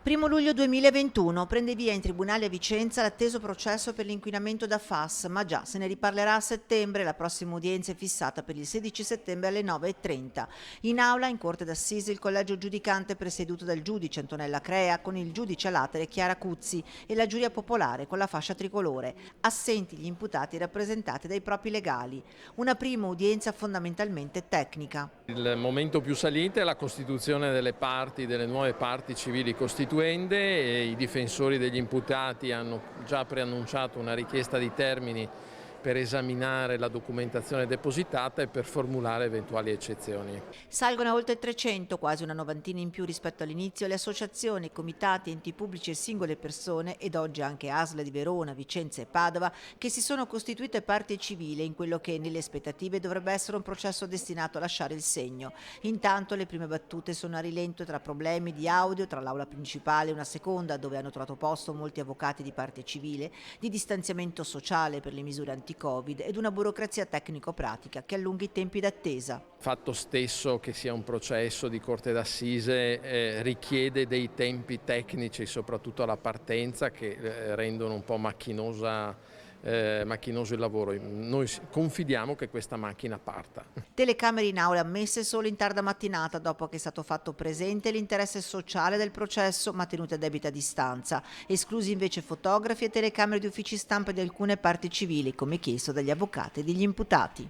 1° luglio 2021 prende via in tribunale a Vicenza l'atteso processo per l'inquinamento da FAS, ma già se ne riparlerà a settembre. La prossima udienza è fissata per il 16 settembre alle 9:30. In aula, in corte d'assise, il collegio giudicante presieduto dal giudice Antonella Crea con il giudice a latere Chiara Cuzzi e la giuria popolare con la fascia tricolore. Assenti gli imputati rappresentati dai propri legali. Una prima udienza fondamentalmente tecnica. Il momento più saliente è la costituzione delle parti, delle nuove parti civili costituende, e i difensori degli imputati hanno già preannunciato una richiesta di termini per esaminare la documentazione depositata e per formulare eventuali eccezioni. Salgono a oltre 300, quasi una novantina in più rispetto all'inizio, le associazioni, comitati, enti pubblici e singole persone, ed oggi anche ASL di Verona, Vicenza e Padova, che si sono costituite parte civile in quello che nelle aspettative dovrebbe essere un processo destinato a lasciare il segno. Intanto le prime battute sono a rilento tra problemi di audio tra l'aula principale e una seconda, dove hanno trovato posto molti avvocati di parte civile, di distanziamento sociale per le misure anti-Covid ed una burocrazia tecnico-pratica che allunga i tempi d'attesa. Il fatto stesso che sia un processo di corte d'assise richiede dei tempi tecnici, soprattutto alla partenza, che rendono un po' macchinoso il lavoro. Noi confidiamo che questa macchina parta. Telecamere in aula ammesse solo in tarda mattinata, dopo che è stato fatto presente l'interesse sociale del processo, ma tenute a debita distanza. Esclusi invece fotografi e telecamere di uffici stampa di alcune parti civili, come chiesto dagli avvocati e degli imputati.